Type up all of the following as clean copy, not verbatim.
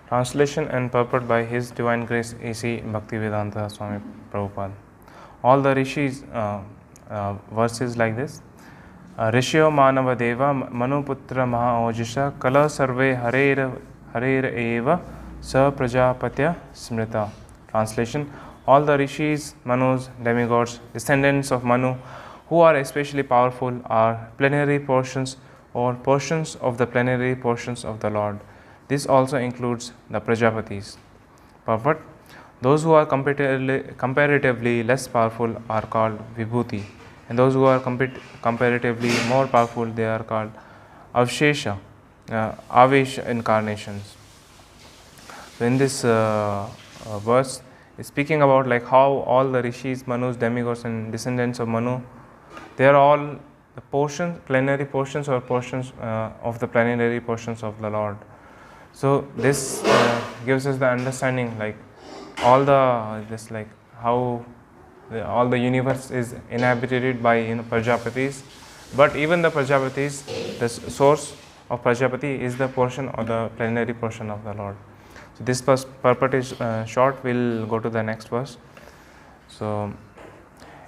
Translation and purport by His Divine Grace A.C. Bhaktivedanta Swami Prabhupada. All the rishis, verses like this. Rishyo Manava Deva Manuputra Mahaojisha Kala Sarve Harer Eva Sa Prajapatya Smrita. Translation. All the rishis, Manus, demigods, descendants of Manu, who are especially powerful, are plenary portions or portions of the plenary portions of the Lord. This also includes the Prajapatis. Purport. Those who are comparatively less powerful are called Vibhuti, and those who are comparatively more powerful, they are called Avshesha, Avesh incarnations. So in this verse, is speaking about like how all the rishis, Manus, demigods, and descendants of Manu, they are all the portions, plenary portions or portions of the plenary portions of the Lord. So this gives us the understanding like all the this like how all the universe is inhabited by Prajapatis, but even the Prajapatis, the source of Prajapati is the portion or the plenary portion of the Lord. So this purport is short. We'll go to the next verse. So,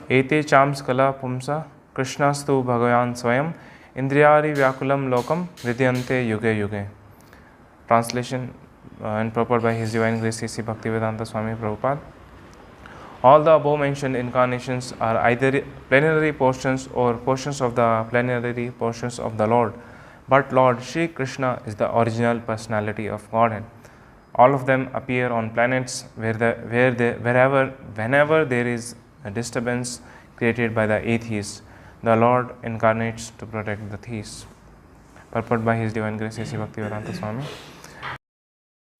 Ete chams kala pumsa Krishnastu bhagavan swayam indriyari vyakulam lokam vidyante yuge yuge. Translation and purport by His Divine Grace A.C. Bhaktivedanta Swami Prabhupada. All the above mentioned incarnations are either plenary portions or portions of the plenary portions of the Lord, but Lord Shri Krishna is the original personality of Godhead. All of them appear on planets whenever there is a disturbance created by the atheists. The Lord incarnates to protect the theists. Purport by His Divine Grace A.C. Bhaktivedanta Swami.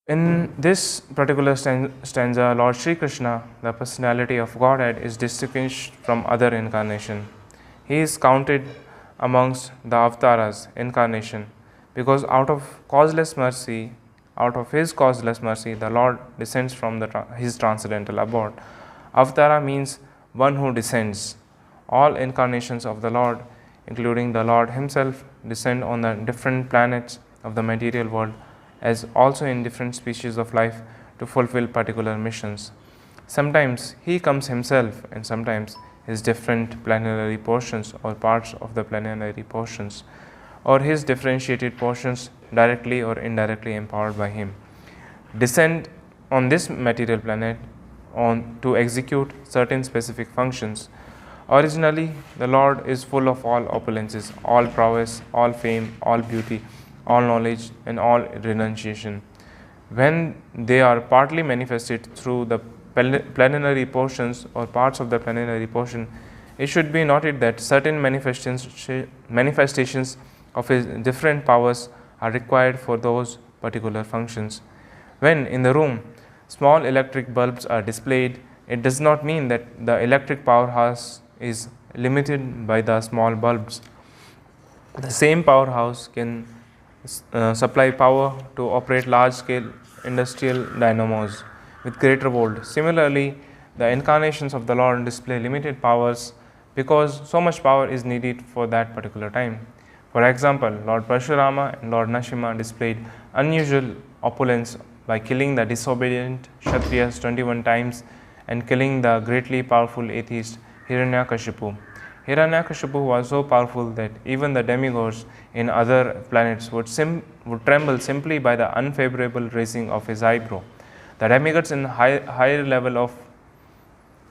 In this particular stanza, Lord Shri Krishna, the personality of Godhead, is distinguished from other incarnation. He is counted amongst the avatars incarnation because out of His causeless mercy, the Lord descends from His transcendental abode. Avatara means one who descends. All incarnations of the Lord, including the Lord Himself, descend on the different planets of the material world, as also in different species of life to fulfill particular missions. Sometimes He comes Himself, and sometimes His different plenary portions or parts of the plenary portions, or His differentiated portions, directly or indirectly empowered by Him, descend on this material planet to execute certain specific functions. Originally, the Lord is full of all opulences, all prowess, all fame, all beauty, all knowledge, and all renunciation. When they are partly manifested through the plenary portions or parts of the plenary portion, it should be noted that certain manifestations of His different powers are required for those particular functions. When in the room small electric bulbs are displayed, it does not mean that the electric powerhouse is limited by the small bulbs. The same powerhouse can supply power to operate large-scale industrial dynamos with greater volt. Similarly, the incarnations of the Lord display limited powers because so much power is needed for that particular time. For example, Lord Parshurama and Lord Narasimha displayed unusual opulence by killing the disobedient Kshatriyas 21 times and killing the greatly powerful atheist Hiranyakashipu. Hiranyakashipu was so powerful that even the demigods in other planets would tremble simply by the unfavorable raising of his eyebrow. The demigods in higher level of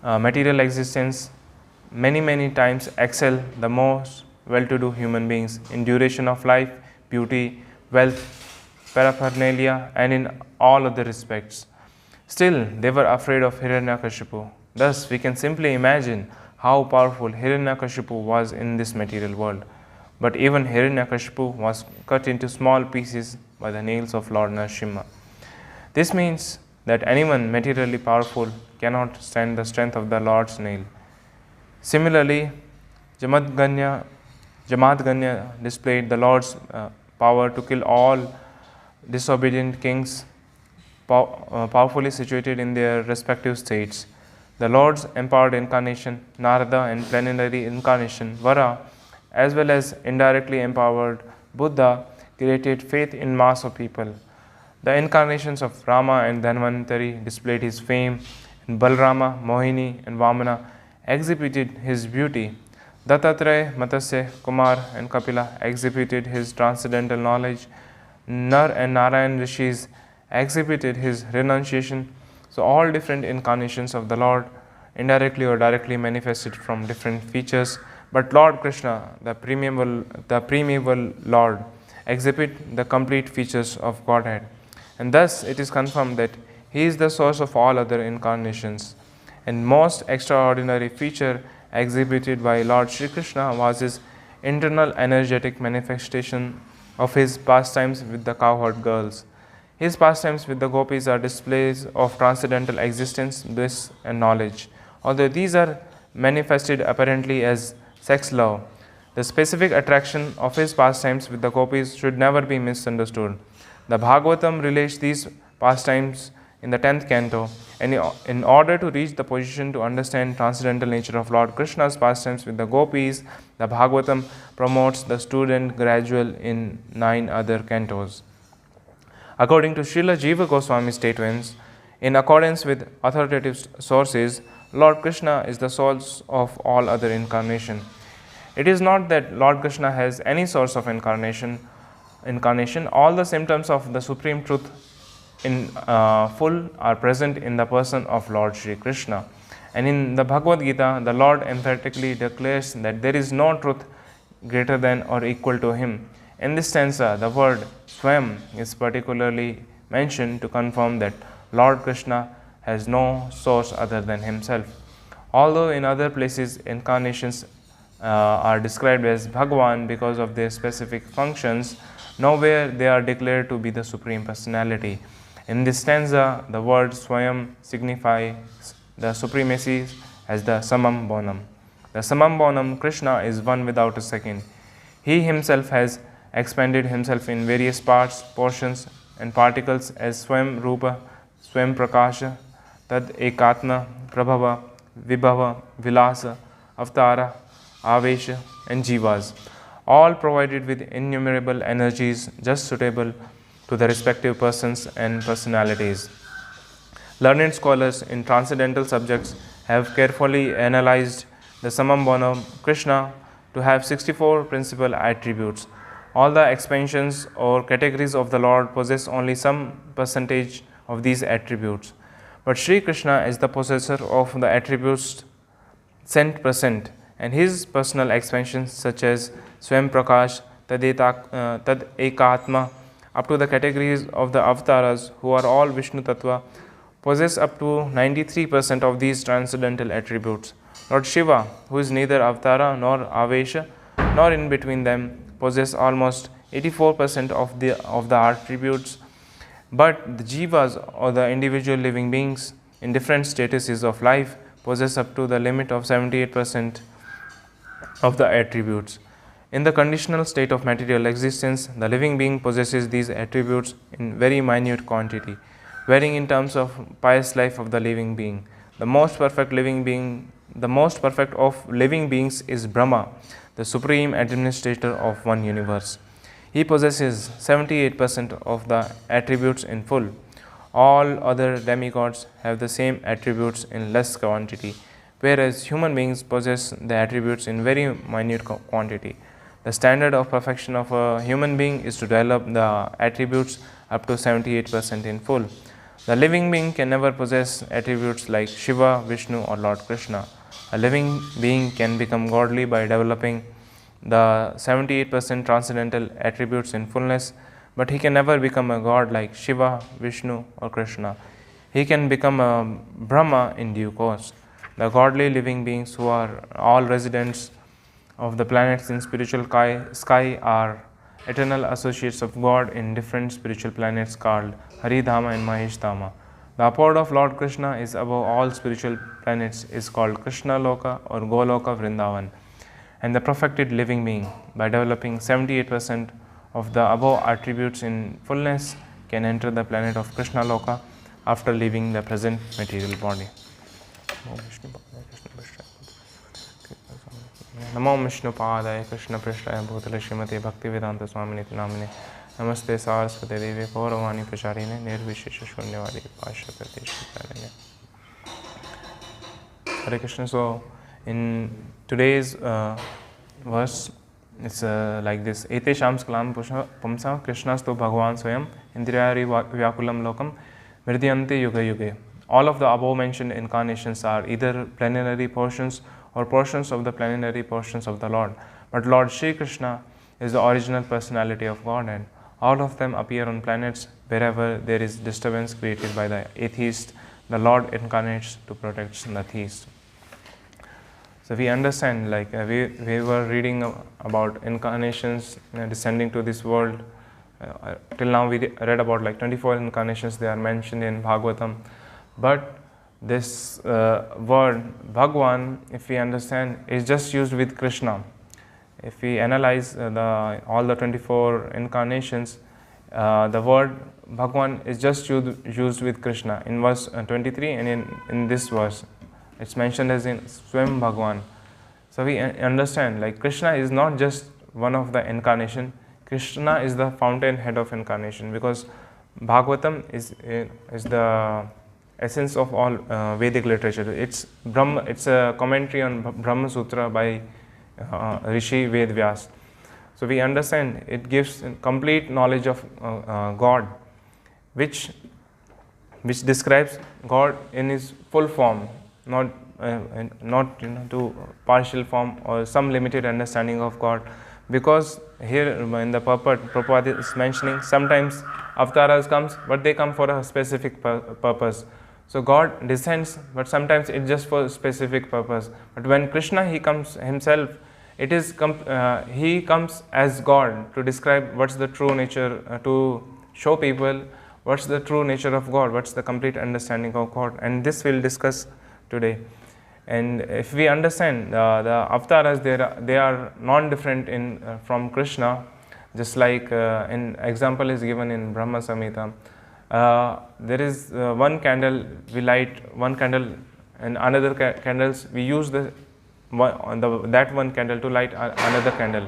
material existence many times excel the most well-to-do human beings in duration of life, beauty, wealth, paraphernalia, and in all other respects. Still, they were afraid of Hiranyakashipu. Thus, we can simply imagine how powerful Hiranyakashipu was in this material world. But even Hiranyakashipu was cut into small pieces by the nails of Lord Narasimha. This means that anyone materially powerful cannot stand the strength of the Lord's nail. Similarly, Jamadganya displayed the Lord's power to kill all disobedient kings powerfully situated in their respective states. The Lord's empowered incarnation, Narada, and plenary incarnation, Vara, as well as indirectly empowered Buddha, created faith in mass of people. The incarnations of Rama and Dhanvantari displayed his fame, and Balrama, Mohini, and Vamana exhibited his beauty. Dattatreya, Matsya, Kumar, and Kapila exhibited his transcendental knowledge. Nar and Narayan Rishis exhibited his renunciation. So, all different incarnations of the Lord, indirectly or directly manifested from different features. But Lord Krishna, the primeval Lord, exhibit the complete features of Godhead. And thus it is confirmed that He is the source of all other incarnations. And most extraordinary feature exhibited by Lord Sri Krishna was His internal energetic manifestation of His pastimes with the cowherd girls. His pastimes with the gopis are displays of transcendental existence, bliss, and knowledge. Although these are manifested apparently as sex love, the specific attraction of His pastimes with the gopis should never be misunderstood. The Bhagavatam relates these pastimes in the 10th canto, and in order to reach the position to understand transcendental nature of Lord Krishna's pastimes with the gopis, the Bhagavatam promotes the student gradual in 9 other cantos. According to Srila Jiva Goswami's statements, in accordance with authoritative sources, Lord Krishna is the source of all other incarnation. It is not that Lord Krishna has any source of incarnation. All the symptoms of the Supreme Truth in full are present in the person of Lord Shri Krishna. And in the Bhagavad Gita, the Lord emphatically declares that there is no truth greater than or equal to Him. In this stanza, the word Swam is particularly mentioned to confirm that Lord Krishna has no source other than Himself. Although in other places incarnations are described as Bhagavan because of their specific functions, nowhere they are declared to be the Supreme Personality. In this stanza, the word Swayam signifies the supremacy as the Samam Bonam. The Samam Bonam, Krishna, is one without a second. He Himself has expanded Himself in various parts, portions, and particles as Swayam Rupa, Swayam Prakasha, Tad Ekatma, Prabhava, Vibhava, Vilasa, Avatara, Avesha, and Jivas, all provided with innumerable energies just suitable to the respective persons and personalities. Learned scholars in transcendental subjects have carefully analyzed the Samambonam Krishna to have 64 principal attributes. All the expansions or categories of the Lord possess only some percentage of these attributes. But Sri Krishna is the possessor of the attributes cent%, and His personal expansions such as Swam Prakash, Tad Ekatma, up to the categories of the avatars who are all Vishnu Tattva, possess up to 93% of these transcendental attributes. Lord Shiva, who is neither avatara nor avesha nor in between them, possess almost 84% of the attributes. But the jivas, or the individual living beings in different statuses of life, possess up to the limit of 78% of the attributes. In the conditional state of material existence, the living being possesses these attributes in very minute quantity, varying in terms of pious life of the living being. The most perfect of living beings is Brahma, the supreme administrator of one universe. He possesses 78% of the attributes in full. All other demigods have the same attributes in less quantity, whereas human beings possess the attributes in very minute quantity. The standard of perfection of a human being is to develop the attributes up to 78% in full. The living being can never possess attributes like Shiva, Vishnu, or Lord Krishna. A living being can become godly by developing the 78% transcendental attributes in fullness, but he can never become a god like Shiva, Vishnu, or Krishna. He can become a Brahma in due course. The godly living beings who are all residents of the planets in spiritual sky are eternal associates of God in different spiritual planets called Haridhama and Maheshdhama. The abode of Lord Krishna is above all spiritual planets is called Krishna Loka or Goloka Vrindavan. And the perfected living being, by developing 78% of the above attributes in fullness, can enter the planet of Krishna Loka after leaving the present material body. Namo Vishnu Padaya Krishna Prishtaya Bhutale Srimati Bhaktivedanta Swaminiti Namine Namaste Saraswati Devi Gauravani Pracharine Nirvishesha Shunyavadi Pashaprati Shritarine. Hare Krishna. So, in today's verse, it's like this: Ete Shams Kalam Pumsa Krishnasto Bhagavan Swayam Indriyari Vyakulam Lokam Virdyanti Yuga Yuge. All of the above mentioned incarnations are either plenary portions or portions of the plenary portions of the Lord. But Lord Shri Krishna is the original personality of God, and all of them appear on planets wherever there is disturbance created by the atheist. The Lord incarnates to protect the theist. So we understand, like we were reading about incarnations descending to this world. Till now we read about like 24 incarnations. They are mentioned in Bhagavatam. But this word Bhagwan, if we understand, is just used with Krishna. If we analyze all the 24 incarnations, the word Bhagwan is just used with Krishna. In verse 23 and in this verse, it's mentioned as in Swam Bhagwan. So we understand, like Krishna is not just one of the incarnation. Krishna is the fountainhead of incarnation, because Bhagavatam is the essence of all Vedic literature. It's a commentary on Brahma Sutra by Rishi Vedvyas. So we understand it gives complete knowledge of God, which describes God in his full form, not to partial form or some limited understanding of God. Because here in the Prabhupada is mentioning, sometimes avatars comes, but they come for a specific purpose. So God descends, but sometimes it's just for a specific purpose. But when Krishna, he comes himself, it is he comes as God to describe what's the true nature, to show people what's the true nature of God, what's the complete understanding of God. And this we'll discuss today. And if we understand the avatars, they are non-different from Krishna, just like an example is given in Brahma Samhita. There is one candle, we light one candle, and another candles we use that one candle to light another candle.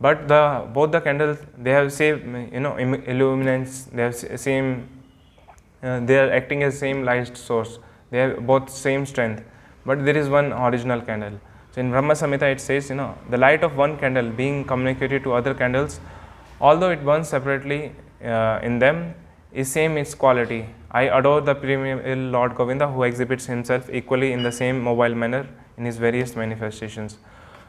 But both the candles, they have same illuminance, they have same, they are acting as same light source. They have both same strength. But there is one original candle. So in Brahma Samhita it says, the light of one candle being communicated to other candles, although it burns separately in them, is same its quality. I adore the primeval Lord Govinda, who exhibits himself equally in the same mobile manner in his various manifestations.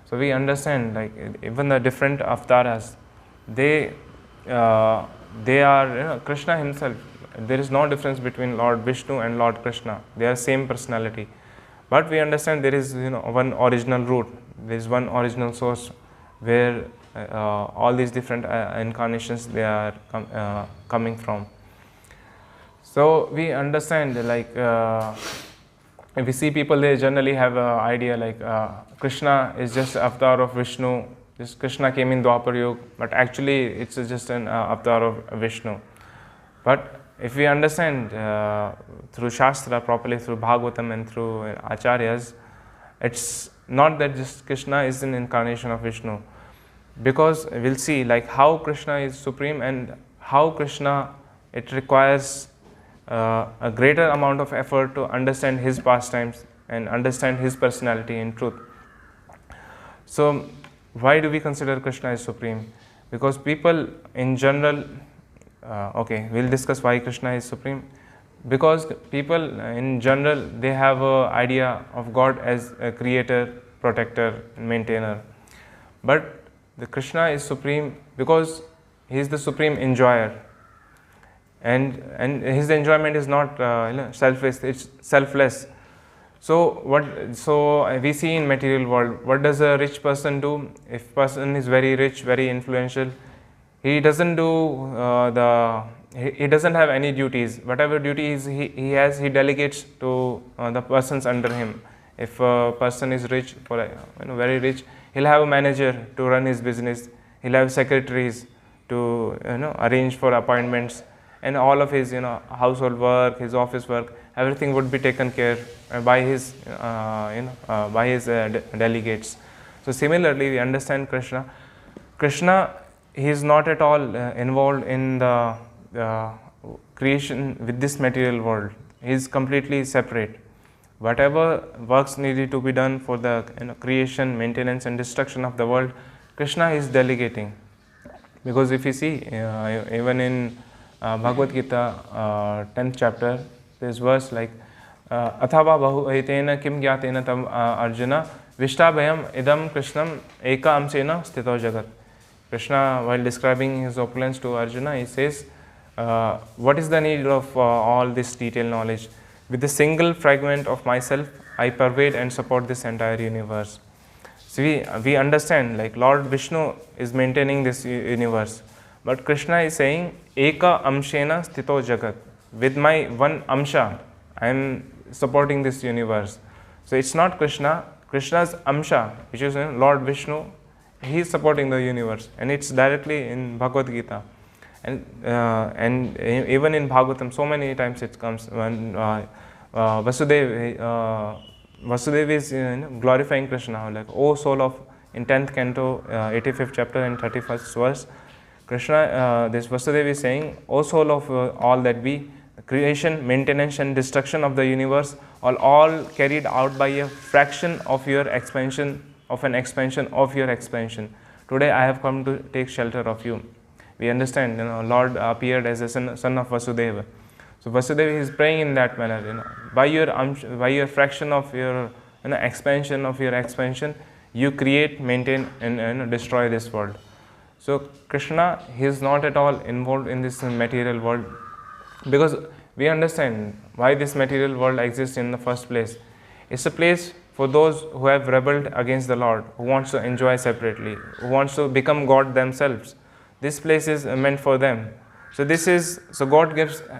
So we understand, like even the different avatars, they are Krishna himself. There is no difference between Lord Vishnu and Lord Krishna. They are same personality. But we understand there is one original root. There is one original source where all these different incarnations they are coming from. So we understand, like if we see people, they generally have an idea like Krishna is just avatar of Vishnu. This Krishna came in Dwapar Yuga, but actually it's just an avatar of Vishnu. But if we understand through Shastra properly, through Bhagavatam and through Acharyas, it's not that just Krishna is an incarnation of Vishnu. Because we'll see like how Krishna is supreme and how Krishna, it requires a greater amount of effort to understand his pastimes and understand his personality in truth. So why do we consider Krishna as supreme? Because people in general, we'll discuss why Krishna is supreme. Because people in general, they have an idea of God as a creator, protector, and maintainer. But the Krishna is supreme because he is the supreme enjoyer. And his enjoyment is not selfish, it's selfless. So we see in material world, what does a rich person do? If person is very rich, very influential, he doesn't he doesn't have any duties. Whatever duties he has, he delegates to the persons under him. If a person is rich, very rich, he'll have a manager to run his business. He'll have secretaries to arrange for appointments, and all of his household work, his office work, everything would be taken care by his delegates. So similarly, we understand Krishna. Krishna he is not at all involved in the creation with this material world. He is completely separate. Whatever works needed to be done for the creation, maintenance and destruction of the world, Krishna is delegating. Because if you see, even in Bhagavad Gita, 10th chapter, this verse like, Athava bahu aitena kim gyatena tam Arjuna, Vishtabhayam idam Krishnam eka amsena sthito jagat. Krishna, while describing his opulence to Arjuna, he says, what is the need of all this detailed knowledge? With a single fragment of myself, I pervade and support this entire universe. So we understand, like Lord Vishnu is maintaining this universe, but Krishna is saying, Eka amshena sthito jagat. With my one amsha, I am supporting this universe. So it's not Krishna, Krishna's amsha, which is Lord Vishnu, he is supporting the universe, and it's directly in Bhagavad Gita. And even in Bhagavatam, so many times it comes when Vasudeva is glorifying Krishna, like, O soul of, in 10th canto, 85th chapter and 31st verse, Krishna, this Vasudeva is saying, O soul of all that be, creation, maintenance and destruction of the universe are all carried out by a fraction of your expansion, of an expansion of your expansion. Today I have come to take shelter of you. We understand, Lord appeared as a son of Vasudeva. So Vasudeva is praying in that manner, by your fraction of your expansion of your expansion, you create, maintain and destroy this world. So Krishna, he is not at all involved in this material world, because we understand why this material world exists in the first place. It's a place for those who have rebelled against the Lord, who wants to enjoy separately, who wants to become God themselves. This place is meant for them. So God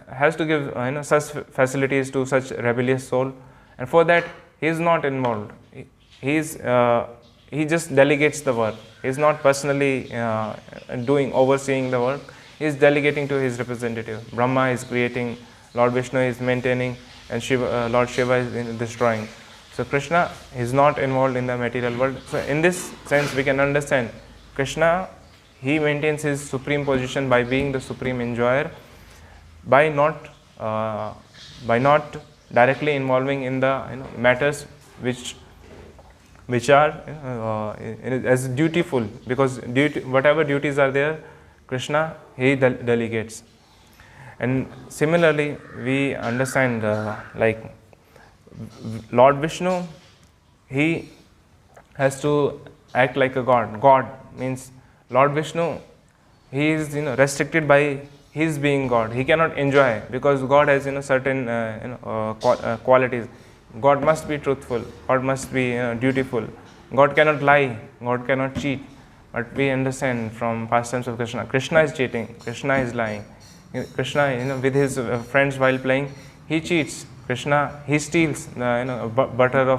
has to give such facilities to such rebellious soul, and for that he is not involved. He just delegates the work. He is not personally overseeing the work. He is delegating to his representative. Brahma is creating, Lord Vishnu is maintaining, and Lord Shiva is destroying. So Krishna is not involved in the material world. So in this sense, we can understand Krishna, he maintains his supreme position by being the supreme enjoyer, by not directly involving in the matters which are as dutiful, because whatever duties are there, Krishna, he delegates. And similarly, we understand like Lord Vishnu, he has to act like a god. God means Lord Vishnu, he is restricted by his being God. He cannot enjoy, because God has certain qualities. God must be truthful. God must be dutiful. God cannot lie. God cannot cheat. But we understand from pastimes of Krishna, Krishna is cheating. Krishna is lying. Krishna, with his friends while playing, he cheats. Krishna, he steals butter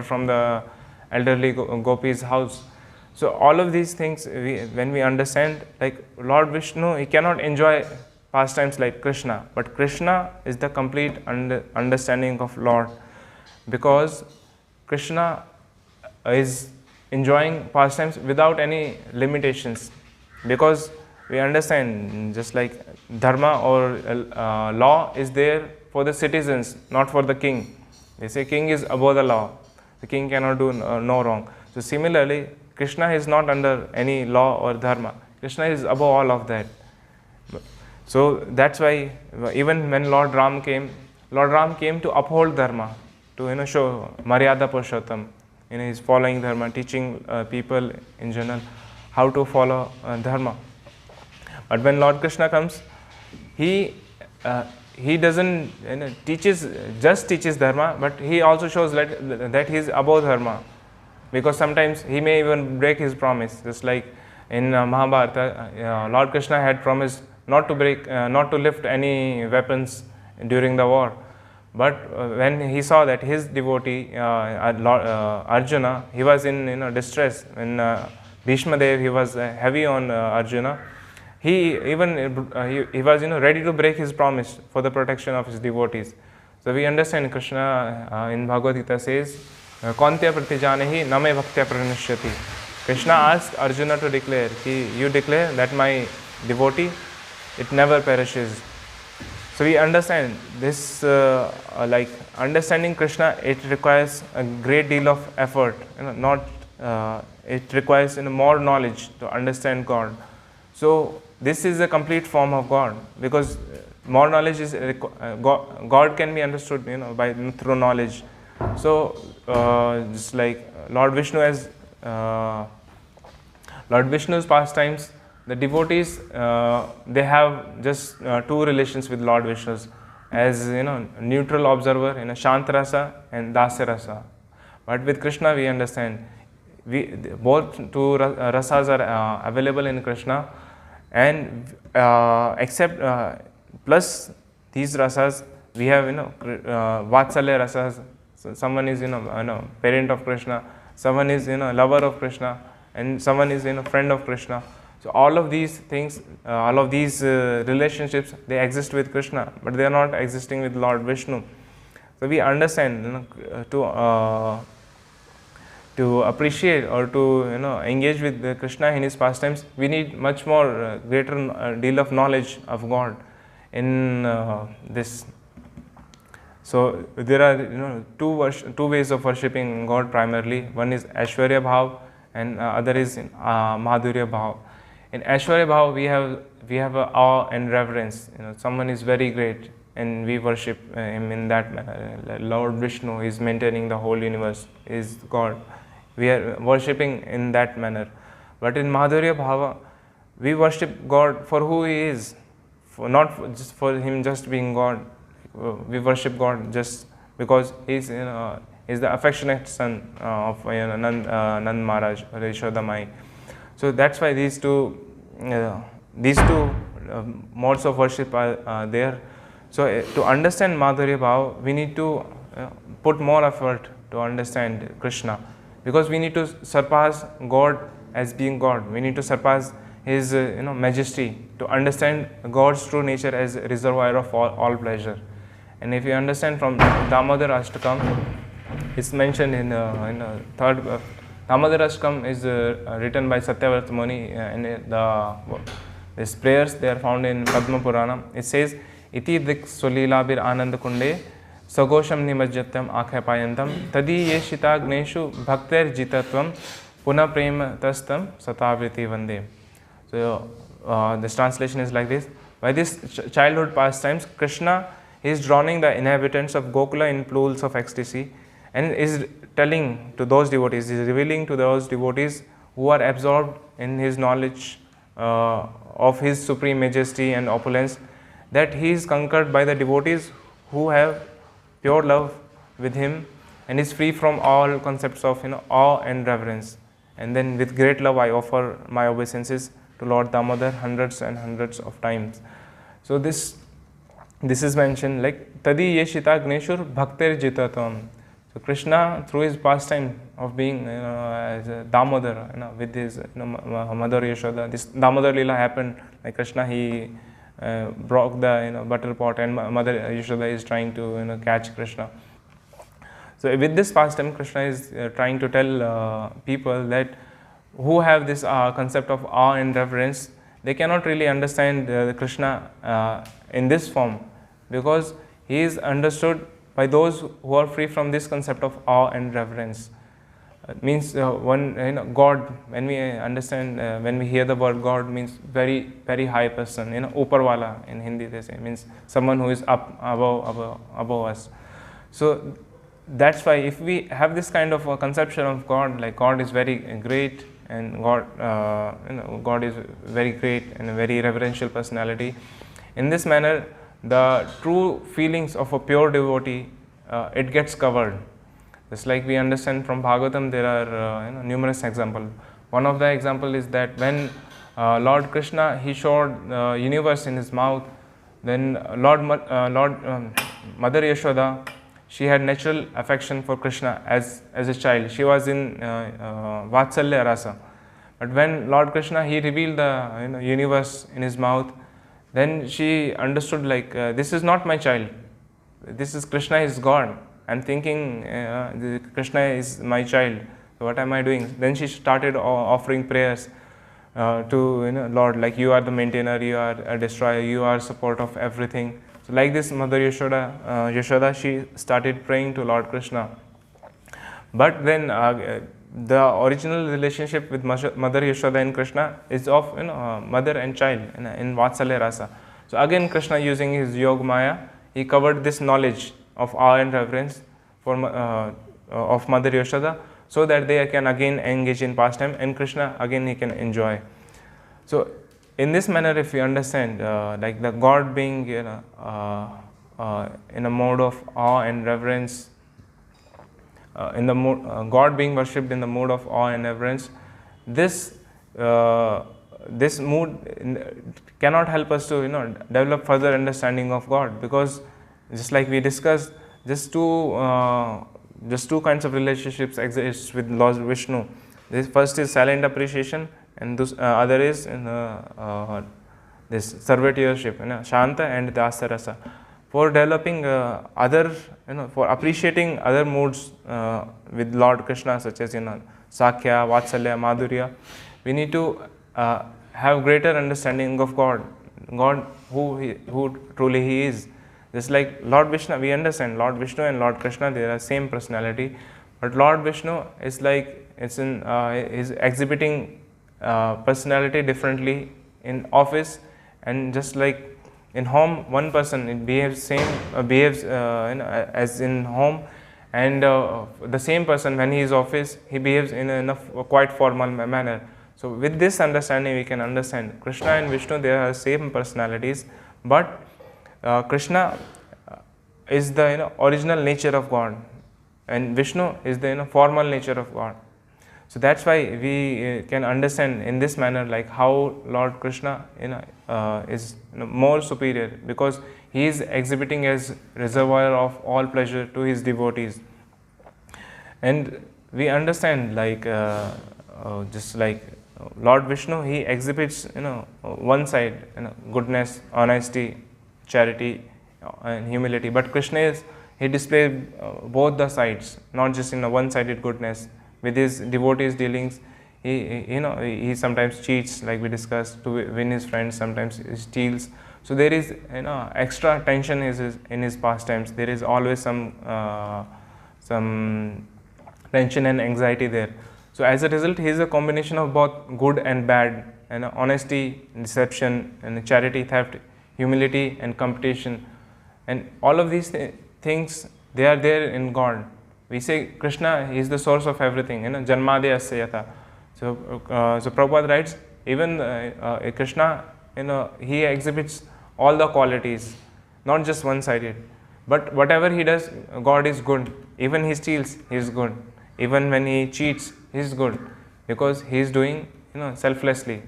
from the elderly gopis' house. So all of these things, when we understand, like Lord Vishnu, he cannot enjoy pastimes like Krishna, but Krishna is the complete understanding of Lord, because Krishna is enjoying pastimes without any limitations, because we understand, just like dharma or law is there for the citizens, not for the king. They say king is above the law. The king cannot do no wrong. So similarly, Krishna is not under any law or dharma. Krishna is above all of that. So that's why even when Lord Ram came to uphold dharma, to show Maryada Purushottam. He's following dharma, teaching people in general how to follow dharma. But when Lord Krishna comes, he doesn't teaches dharma, but he also shows that he is above dharma, because sometimes he may even break his promise. Just like in Mahabharata, Lord Krishna had promised not to lift any weapons during the war. But when he saw that his devotee Arjuna, he was in distress, when Bhishma Dev, he was heavy on Arjuna, he was ready to break his promise for the protection of his devotees. So we understand Krishna in Bhagavad Gita says, Kauntya pratijanehi name bhaktya pranishyati. Krishna asked Arjuna to declare, you declare that my devotee, it never perishes. So we understand this, like understanding Krishna, it requires a great deal of effort. It requires more knowledge to understand God. So this is a complete form of God, because more knowledge is God can be understood, through knowledge. So just like Lord Vishnu as Lord Vishnu's pastimes, the devotees they have just two relations with Lord Vishnu's, as neutral observer, Shanta Rasa and Dasa Rasa. But with Krishna we understand both two rasas are available in Krishna, and except plus these rasas we have Vatsalya rasas. So someone is parent of Krishna, someone is lover of Krishna, and someone is friend of Krishna. So all of these things, all of these relationships, they exist with Krishna, but they are not existing with Lord Vishnu. So we understand to appreciate or to engage with Krishna in his pastimes, we need much more greater deal of knowledge of God in this. So there are two ways of worshipping God primarily. One is Aishwarya Bhav and other is Madhurya Bhav. In Aishwarya Bhav we have a awe and reverence. Someone is very great and we worship him in that manner. Lord Vishnu is maintaining the whole universe, is God. We are worshipping in that manner. But in Madhurya Bhava, we worship God for who he is, just for him just being God. We worship God just because he is the affectionate son of Nand Maharaj or Yashoda Mai. So that's why these two modes of worship are there. So to understand Madhurya Bhava, we need to put more effort to understand Krishna, because we need to surpass God as being God. We need to surpass his majesty, to understand God's true nature as a reservoir of all pleasure. And if you understand from Damodara Ashtakam, it's mentioned in third. Damodara Ashtakam is written by Satyavrata Muni, and these prayers, they are found in Padma Purana. It says, Iti dik sulilabir anand kunde sagosham nimajyatam akhapayantam tadi yeshita gneshu bhakter jitatvam puna prema tastam satavriti vande. So this translation is like this. By this childhood pastimes, Krishna is drowning the inhabitants of Gokula in pools of ecstasy, and is telling to those devotees, is revealing to those devotees who are absorbed in his knowledge of his supreme majesty and opulence, that he is conquered by the devotees who have pure love with him and is free from all concepts of awe and reverence. And then with great love I offer my obeisances to Lord Damodar hundreds and hundreds of times. So this is mentioned like Tadi Yeshita Gneshur Bhakter Jitatam. So Krishna, through his pastime of being as a Damodar, with his mother Yashoda, this Damodar Leela happened. Like Krishna, he broke the butter pot, and mother Yashoda is trying to catch Krishna. So with this pastime, Krishna is trying to tell people that who have this concept of awe and reverence, they cannot really understand Krishna in this form, because he is understood by those who are free from this concept of awe and reverence. Means God, when we understand, when we hear the word God, means very, very high person, Uparwala in Hindi they say, means someone who is up above us. So that's why if we have this kind of a conception of God, like God is very great, and God is very great and a very reverential personality, in this manner the true feelings of a pure devotee, it gets covered. Just like we understand from Bhagavatam, there are numerous examples. One of the example is that when Lord Krishna, he showed the universe in his mouth, then Mother Yashoda, she had natural affection for Krishna as a child. She was in Vatsalya Rasa. But when Lord Krishna, he revealed the universe in his mouth, then she understood like this is not my child. This is Krishna is God. I'm thinking Krishna is my child. So what am I doing? Then she started offering prayers to Lord, like you are the maintainer, you are a destroyer, you are support of everything. So like this, Mother Yashoda, she started praying to Lord Krishna. But then the original relationship with Mother Yashoda and Krishna is of mother and child in Vatsalya Rasa. So again, Krishna, using his Yoga Maya, he covered this knowledge of awe and reverence for of Mother Yashoda, so that they can again engage in pastime, and Krishna again he can enjoy. So in this manner, if we understand like the God being in a mode of awe and reverence, in the mode, God being worshipped in the mode of awe and reverence, this mood cannot help us to develop further understanding of God, because just like we discussed, just two kinds of relationships exist with Lord Vishnu. This first is silent appreciation, and this other is this servitorship, Shanta and Dasa Rasa. For developing for appreciating other moods with Lord Krishna, such as Sakhya, Vatsalya, Madhurya, we need to have greater understanding of God, who truly He is. Just like Lord Vishnu, we understand Lord Vishnu and Lord Krishna, they are same personality, but Lord Vishnu is like is exhibiting personality differently in office, and just like in home, one person it behaves as in home, and the same person when he is office, he behaves in a quite formal manner. So with this understanding, we can understand Krishna and Vishnu, they are same personalities, but Krishna is the original nature of God, and Vishnu is the formal nature of God. So that's why we can understand in this manner like how Lord Krishna is more superior, because he is exhibiting as reservoir of all pleasure to his devotees. And we understand like just like Lord Vishnu, he exhibits one side, goodness, honesty, charity and humility, but Krishna he displays both the sides, not just in a one-sided goodness. With his devotees dealings, he sometimes cheats, like we discussed, to win his friends. Sometimes he steals. So there is extra tension in his pastimes. There is always some tension and anxiety there. So as a result, he is a combination of both good and bad, and honesty, deception, and charity, theft, humility, and competition, and all of these things, they are there in God. We say Krishna is the source of everything, Janmade asya yatha. So Prabhupada writes, even Krishna, he exhibits all the qualities, not just one-sided. But whatever he does, God is good. Even he steals, he is good. Even when he cheats, he is good, because he is doing selflessly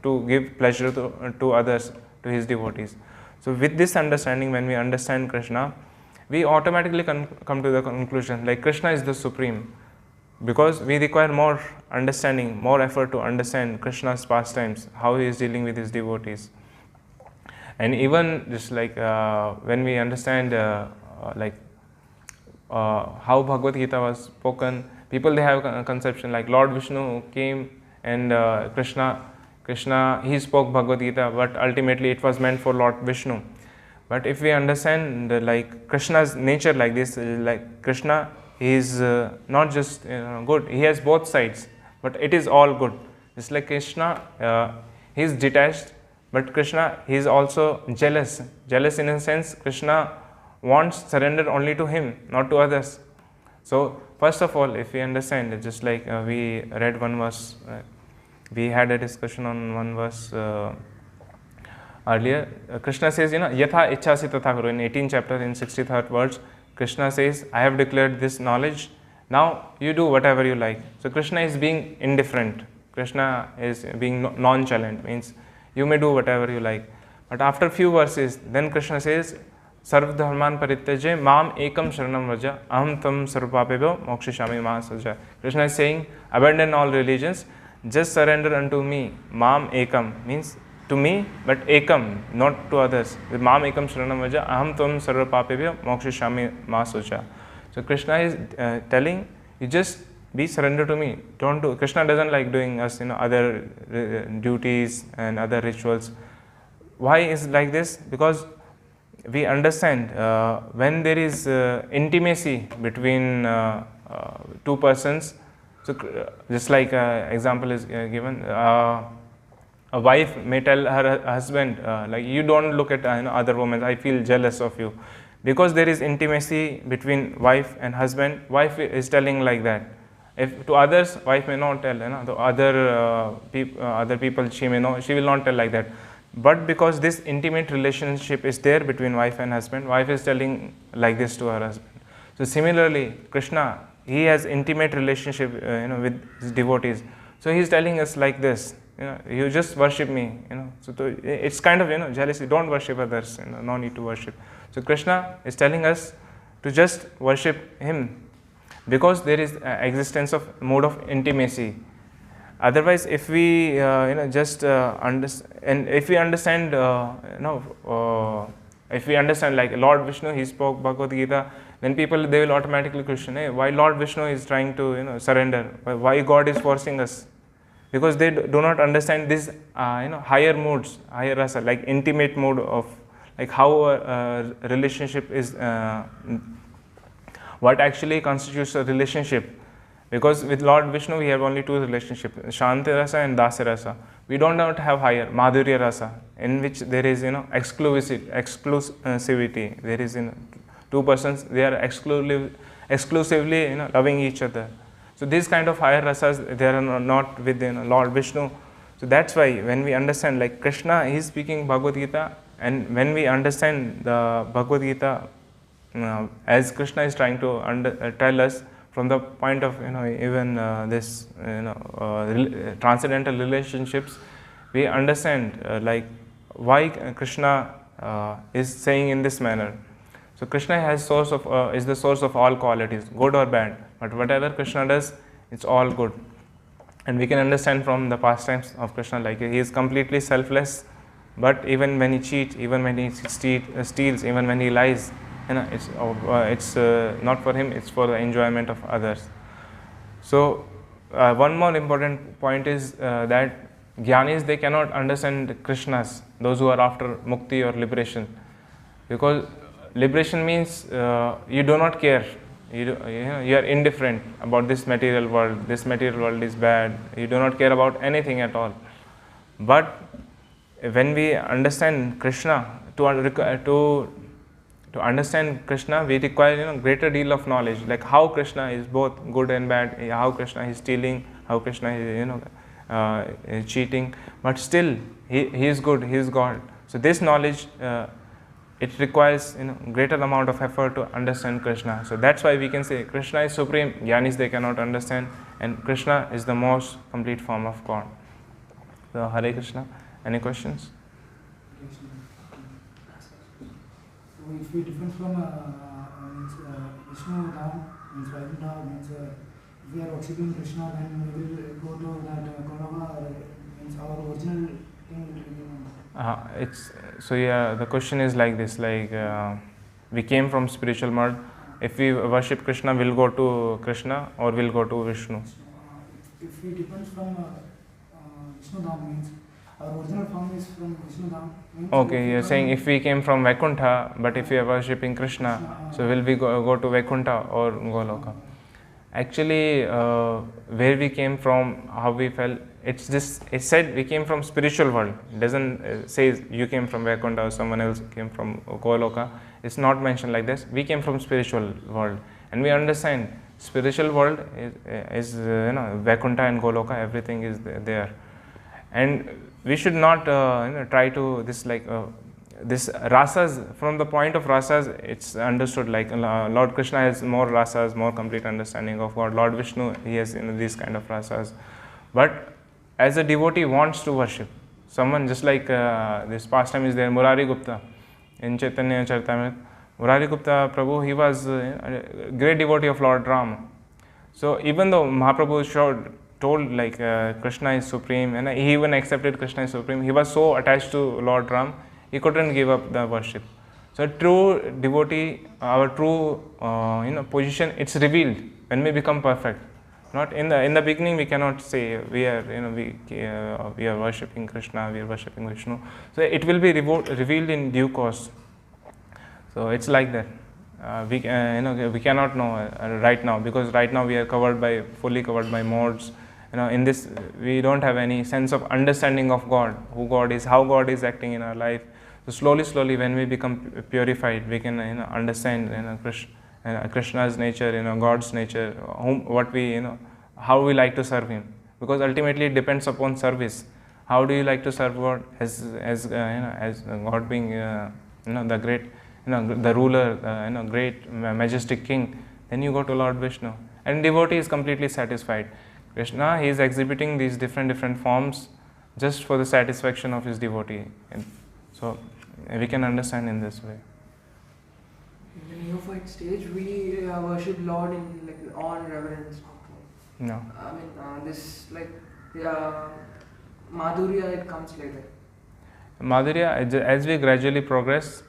to give pleasure to others, to his devotees. So with this understanding, when we understand Krishna, we automatically come to the conclusion like Krishna is the supreme, because we require more understanding, more effort to understand Krishna's pastimes, how he is dealing with his devotees. And even just like when we understand how Bhagavad Gita was spoken, people they have a conception like Lord Vishnu came and Krishna he spoke Bhagavad Gita, but ultimately it was meant for Lord Vishnu. But if we understand like Krishna's nature like this, like Krishna is not just good, he has both sides, but it is all good. Just like Krishna, he is detached, but Krishna, he is also jealous. Jealous in a sense, Krishna wants surrender only to him, not to others. So first of all, if we understand, just like we read one verse, we had a discussion on one verse earlier. Krishna says, yatha ichhasi tatha karo. In 18th chapter, in 63rd verse, Krishna says, I have declared this knowledge, now you do whatever you like. So Krishna is being indifferent. Krishna is being nonchalant, means you may do whatever you like. But after few verses, then Krishna says, Sarv dharman parityaje mam ekam sharanam vraja aham tam sarvapapebhyo mokshishami mahasaja. Krishna is saying, abandon all religions, just surrender unto me. Mam ekam means to me, but ekam, not to others. Mam ekam sharanam vraja aham tam sarvapapebhyo mokshishami mahasaja. So Krishna is telling, you just be surrender to me. Don't do. Krishna doesn't like doing us, other duties and other rituals. Why is like this? Because we understand when there is intimacy between two persons. So just like example is given, a wife may tell her husband, like, you don't look at other women, I feel jealous of you. Because there is intimacy between wife and husband, wife is telling like that. If to others, wife may not tell, to other people she may know, she will not tell like that. But because this intimate relationship is there between wife and husband, wife is telling like this to her husband. So similarly, Krishna, he has intimate relationship with his devotees. So he is telling us like this, you just worship me, So it's kind of jealousy. Don't worship others, no need to worship. So Krishna is telling us to just worship him, because there is existence of mode of intimacy. Otherwise, if we just understand, if we understand, if we understand like Lord Vishnu, he spoke Bhagavad Gita, then people, they will automatically question, hey, why Lord Vishnu is trying to surrender? Why God is forcing us? Because they do not understand this higher moods, higher rasa, like intimate mode of like how a relationship is, what actually constitutes a relationship. Because with Lord Vishnu we have only two relationships, Shanti Rasa and Dasa Rasa. We do not have higher, Madhurya Rasa, in which there is exclusivity. There is two persons, they are exclusively loving each other. So these kind of higher rasas, they are not with Lord Vishnu. So that's why when we understand, like Krishna, he is speaking Bhagavad Gita, and when we understand the Bhagavad Gita as Krishna is trying to tell us from the point of even this transcendental relationships, we understand like why Krishna is saying in this manner. So Krishna has is the source of all qualities, good or bad. But whatever Krishna does, it's all good. And we can understand from the pastimes of Krishna, like he is completely selfless. But even when he cheats, even when he steals, even when he lies, it's not for him, it's for the enjoyment of others. So one more important point is that Jnanis, they cannot understand Krishnas, those who are after mukti or liberation. Because liberation means you do not care, you are indifferent about this material world. This material world is bad, you do not care about anything at all. But when we understand Krishna, to understand Krishna, we require greater deal of knowledge, like how Krishna is both good and bad, how Krishna is stealing, how Krishna is cheating, but still he is good, he is God. So this knowledge, it requires greater amount of effort to understand Krishna. So that's why we can say Krishna is supreme, Jnanis they cannot understand, and Krishna is the most complete form of God. So Hare Krishna. Any questions? So if we different from Vishnu Dham, means Vaikuntha, means if we are worshipping Krishna, then we will go to that Gaurava, means our original thing will be. The question is like this, like we came from spiritual mud. If we worship Krishna, we'll go to Krishna or we'll go to Vishnu. If we depend from Vishnu Dham, means our original form is from Vishnu Dham. Okay, you're saying if we came from Vaikuntha, but if we are worshipping Krishna, so will we go to Vaikuntha or Goloka? Actually, where we came from, how we felt, it's said we came from spiritual world. It doesn't say you came from Vaikuntha or someone else came from Goloka. It's not mentioned like this. We came from spiritual world, and we understand spiritual world is Vaikuntha and Goloka. Everything is there, and we should not try to this rasas. From the point of rasas, it's understood like Lord Krishna has more rasas, more complete understanding of God. Lord Vishnu, he has these kind of rasas. But as a devotee wants to worship someone, just like this pastime is there, Murari Gupta in Chaitanya Charitamrita. Murari Gupta Prabhu, he was a great devotee of Lord Rama. So even though Mahaprabhu told like Krishna is supreme, and he even accepted Krishna is supreme, he was so attached to Lord Ram, he couldn't give up the worship. So true devotee, our true position, it's revealed when we become perfect. Not in the beginning we cannot say we are we are worshipping Krishna, we are worshipping Vishnu. So it will be revealed in due course. So it's like that. We cannot know right now, because right now we are fully covered by modes. In this we don't have any sense of understanding of God, who God is, how God is acting in our life. So slowly when we become purified, we can understand Krishna's nature, God's nature, how we like to serve Him. Because ultimately it depends upon service. How do you like to serve God? As God being the great, the ruler, great majestic King. Then you go to Lord Vishnu, and devotee is completely satisfied. Krishna, he is exhibiting these different forms just for the satisfaction of his devotee. And so we can understand in this way. In the neophyte stage, we worship Lord in awe and reverence. No. I mean, this Madhurya, it comes later. Madhurya, as we gradually progress,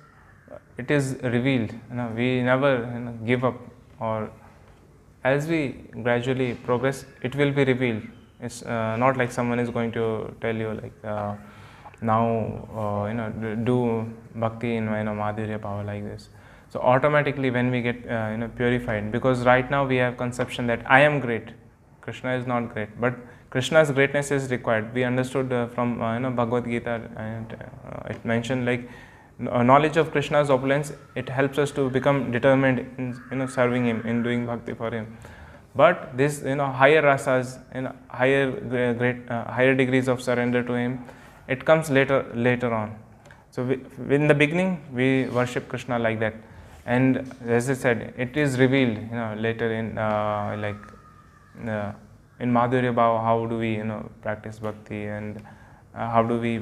it is revealed. We never give up, or as we gradually progress, it will be revealed. It's not like someone is going to tell you now do bhakti in Madhurya power like this. So automatically when we get purified, because right now we have conception that I am great, Krishna is not great, but Krishna's greatness is required. We understood from Bhagavad Gita, and it mentioned knowledge of Krishna's opulence, it helps us to become determined in serving Him, in doing bhakti for Him. But this higher rasas, higher degrees of surrender to Him, it comes later on. So in the beginning we worship Krishna like that, and as I said, it is revealed later in Madhurya Bhava. How do we practice bhakti, and how do we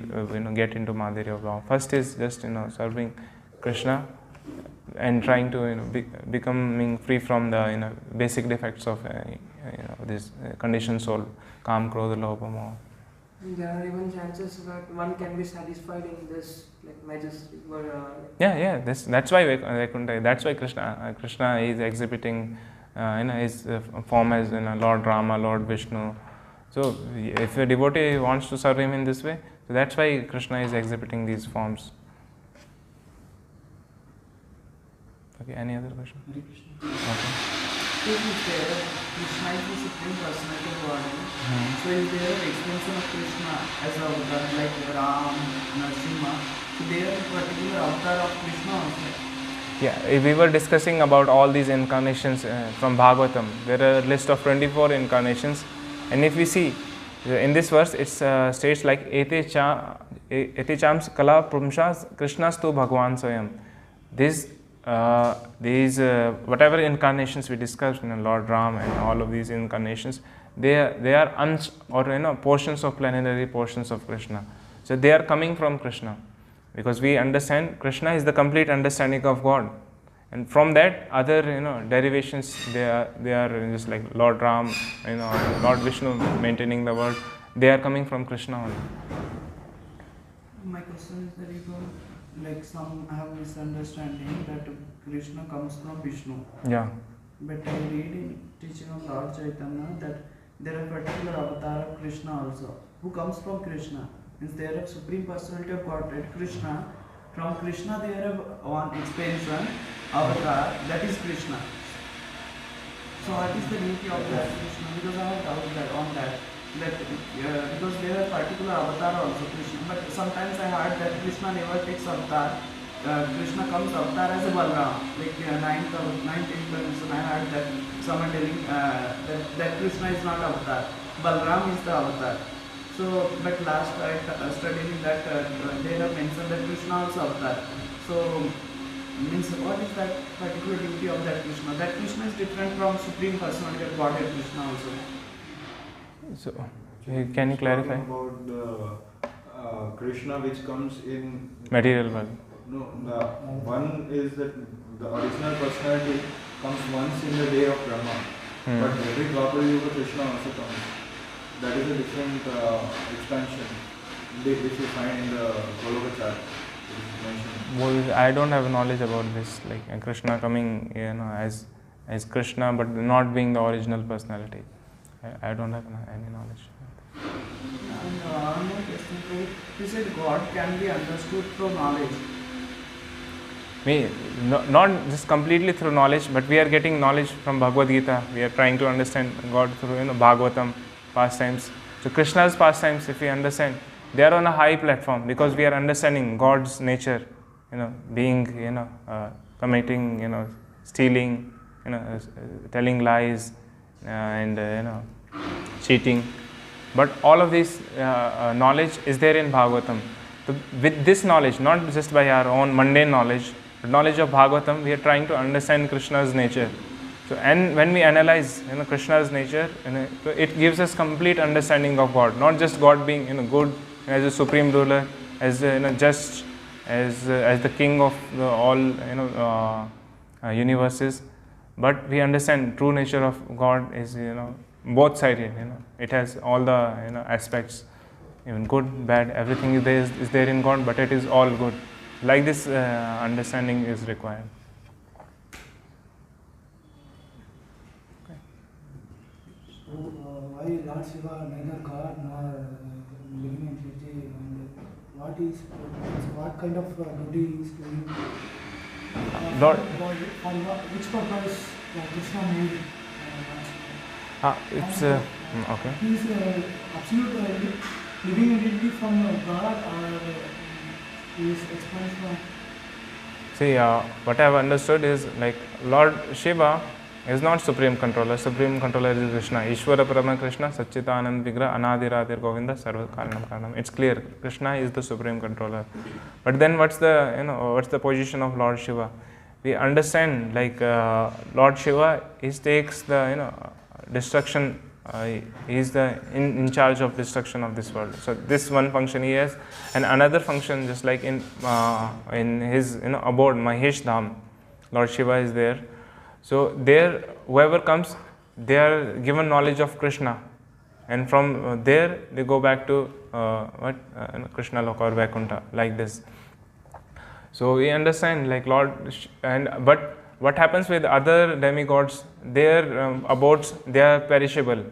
get into Madhurya Bhava? First is just serving Krishna and trying to becoming free from the basic defects of this conditioned soul, Kam, Krodha, Lobha, Moha. There are even chances that one can be satisfied in this majestic world. That's why that's why Krishna is exhibiting his form as Lord Rama, Lord Vishnu. So if a devotee wants to serve him in this way, so that's why Krishna is exhibiting these forms. Okay, any other question? Okay. Krishna is the Supreme Personality of Godhead. So is there an extension of Krishna as an avatar like Ram, Narasimha? So there is a particular avatar of Krishna also. Yeah, we were discussing about all these incarnations from Bhagavatam. There are a list of 24 incarnations, and if we see in this verse, it states like Ete chams kala prumshas Krishnastu Bhagwan Swayam. These whatever incarnations we discussed, Lord Ram and all of these incarnations, they are portions of plenary portions of Krishna. So they are coming from Krishna, because we understand Krishna is the complete understanding of God, and from that other derivations they are just like Lord Ram, Lord Vishnu maintaining the world. They are coming from Krishna only. My question is that some have misunderstanding that Krishna comes from Vishnu. Yeah. But I read in teaching of Lord Chaitanya that there are particular avatar of Krishna also, who comes from Krishna. Means there are Supreme Personality of Godhead, Krishna. From Krishna there are one expansion, avatar, that is Krishna. So what is the unity of that Krishna? Because I have doubt on that. Because there are particular avatar also Krishna, but sometimes I heard that Krishna never takes avatar. Krishna comes avatar as a Balram, ninth incarnation. I heard that someone telling that Krishna is not avatar, Balram is the avatar. So, but last I studied that they have mentioned that Krishna also avatar. So, means what is that particular duty of that Krishna? That Krishna is different from Supreme Personality of Godhead Krishna also. So, can you clarify? About the Krishna which comes in material world. No, the one is that the original personality comes once in the day of Brahma, but every Dwapara Yuga Krishna also comes. That is a different expansion which you find in the Goloka chart. Well, I don't have knowledge about this, like Krishna coming as Krishna but not being the original personality. I don't have any knowledge. And one more question. You said God can be understood through knowledge. Not just completely through knowledge, but we are getting knowledge from Bhagavad Gita. We are trying to understand God through Bhagavatam, pastimes. So Krishna's pastimes, if we understand, they are on a high platform because we are understanding God's nature. Being, committing, stealing, telling lies, and cheating. But all of this knowledge is there in Bhagavatam. So with this knowledge, not just by our own mundane knowledge, but knowledge of Bhagavatam, we are trying to understand Krishna's nature. So, and when we analyze, Krishna's nature, it gives us complete understanding of God. Not just God being, good as a supreme ruler, as just as the king of all, universes, but we understand true nature of God is, both sided. It has all the aspects, even good, bad, everything is there in God, but it is all good. Like this understanding is required. So why Lord Shiva neither God nor living entity, and what kind of duty is doing? Lord, For which purpose Krishna made it's okay. He is absolute living entity from God, or he is expunged from? See, what I have understood is like Lord Shiva is not supreme controller. Supreme controller is Krishna. Ishvara Parama Krishna, Satchitanand Vigra, Anadiradir Govinda, Sarva Karanam Karanam. It's clear. Krishna is the supreme controller. But then what's the position of Lord Shiva? We understand like Lord Shiva, he takes the destruction. He is the in charge of destruction of this world. So this one function he has, and another function, just like in his abode Mahesh Dham, Lord Shiva is there. So there, whoever comes, they are given knowledge of Krishna, and from there they go back to Krishna Loka or Vaikuntha, like this. So we understand like but what happens with other demigods? Their abodes, they are perishable.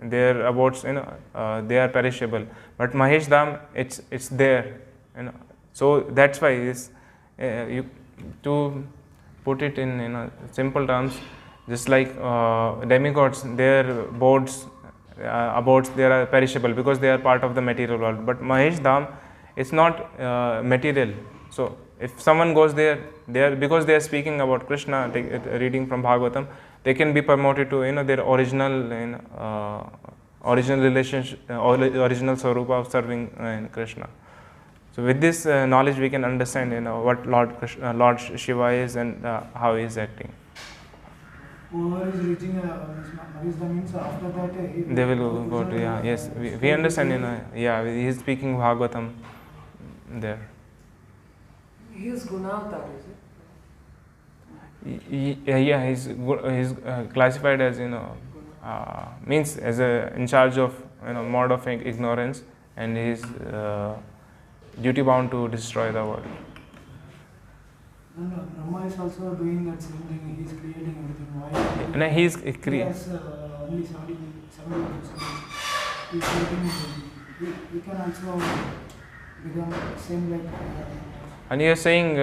Their abodes, they are perishable. But Mahesh Dham, it's there. So that's why to put it in simple terms, just like demigods, their abodes, they are perishable because they are part of the material world. But Mahesh Dham, it's not material. So if someone goes there, because they are speaking about Krishna, reading from Bhagavatam, they can be promoted to their original relationship, original swarupa of serving Krishna. So with this knowledge, we can understand what Lord Shiva is and how he is acting. Whoever is reaching Mahesh means after that They will go to yes. We understand. He is speaking Bhagavatam there. He is Gunavatar, is it? He's classified as means as in charge of mode of ignorance, and he is duty bound to destroy the world. Brahma is also doing that same thing. He is creating everything. Why? No, he is Yes, only 70%. He is creating everything. We can also become same like. And you are saying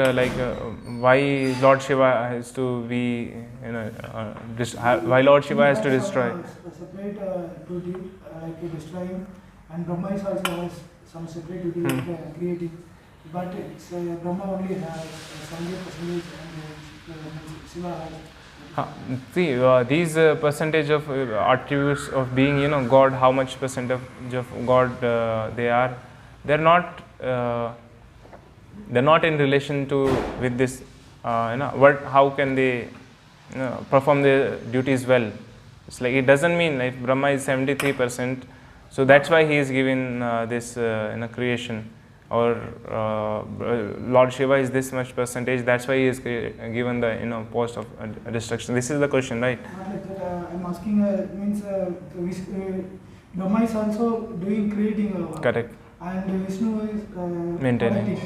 why Lord Shiva has to be, why Lord Shiva has to destroy? Separate duty like destroying, and Brahma is also has some separate duty like creating. But it's Brahma only has 70% and Shiva has. See, these percentage of attributes of being, God, how much percentage of God they are, they're not in relation to with this. How can they perform their duties well? It's like it doesn't mean like Brahma is 73%, so that's why he is given this creation. Or Lord Shiva is this much percentage, that's why he is given the post of destruction. This is the question, right? Not like that. I'm asking means Brahma is also doing creating. Correct. And Vishnu is maintaining.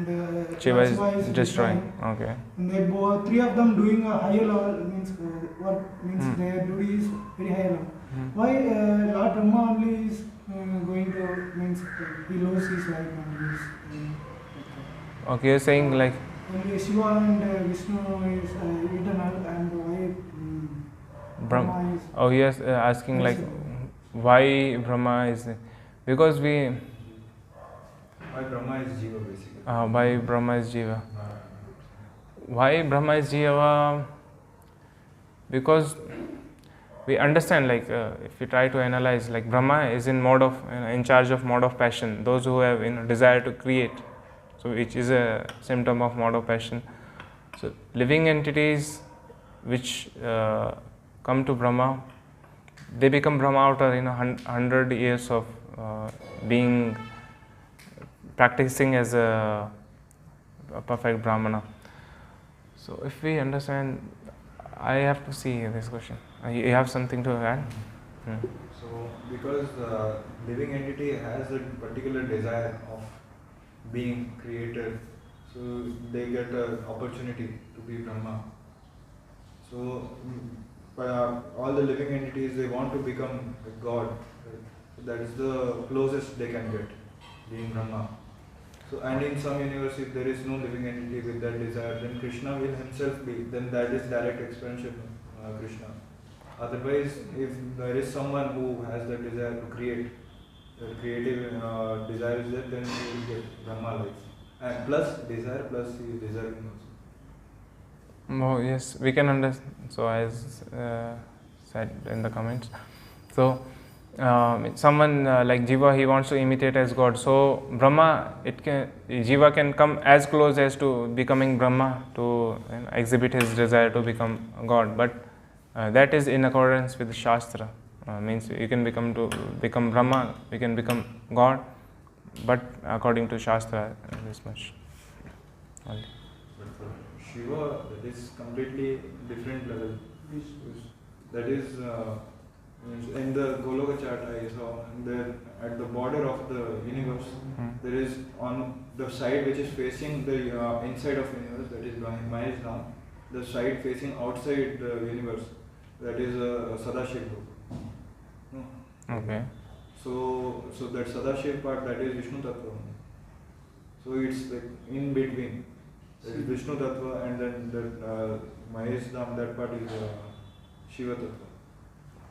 and Shiva is Shiva is destroying. Okay. And they both, three of them doing a higher level means what means Hmm. their duty is very high level. Hmm. Why Lord Brahma only is going to means he loses his life and he's Okay, you're saying like only Shiva and Vishnu is eternal and why Brahma. is Oh yes, asking like why Brahma is because we Why Brahma is Jiva basically. why Brahma is Jiva. Why Brahma is Jiva? Because we understand like if we try to analyze like Brahma is in mode of in charge of mode of passion. Those who have desire to create, so which is a symptom of mode of passion. So living entities which come to Brahma, they become Brahma after 100 years of being practicing as a perfect Brahmana. So if we understand, I have to see this question. You have something to add? So because the living entity has a particular desire of being created, so they get an opportunity to be Brahma. So all the living entities, they want to become a god. That is the closest they can get, being Brahma. So, and in some universe, if there is no living entity with that desire, then Krishna will himself be, then that is direct expansion of Krishna. Otherwise, if there is someone who has the desire to create, the creative desire is there, then he will get Brahma life. And plus desire, plus he is deserving also. Oh yes, we can understand. So as said in the comments, so someone like Jiva, he wants to imitate as God. So Brahma, Jiva can come as close as to becoming Brahma to exhibit his desire to become God. But that is in accordance with the Shastra. Means you can become Brahma, you can become God, but according to Shastra, this much. Only. But for Shiva, that is completely different level. That is in the Goloka chart I saw, there at the border of the universe, there is on the side which is facing the inside of universe, that is Mahesh Dham, the side facing outside the universe, that is Sadashiv. No. Okay. So that Sadashiv part, that is Vishnu Tattva. So it's like in between. That is Vishnu Tattva, and then that Mahesh Dham, that part is Shiva Tattva.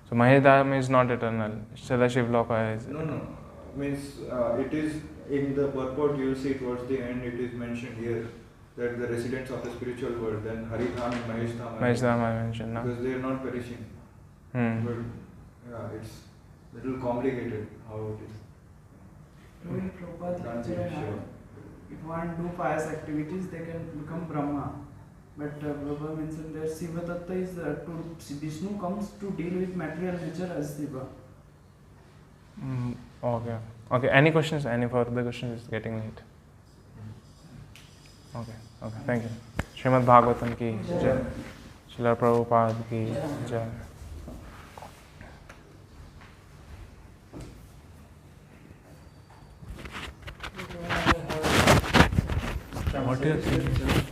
So Mahedham is not eternal. Sadashiv Loka is. No. Means it is in the purport, you will see towards the end, it is mentioned here that the residents of the spiritual world, then Haridham and Mahedham I mentioned, no? because they are not perishing. But yeah, it's little complicated how it is. Doing Prabhupada Can't be lecture, sure. if one do pious activities, they can become Brahma. But Prabhupada mentioned that Shiva Tattva is Vishnu comes to deal with material nature as Shiva. Okay. Okay. Any questions? Any further questions? It's getting late. Okay. Okay. Thank you. Srimad Bhagavatam ki jai. Srila Prabhupada ki jai. What is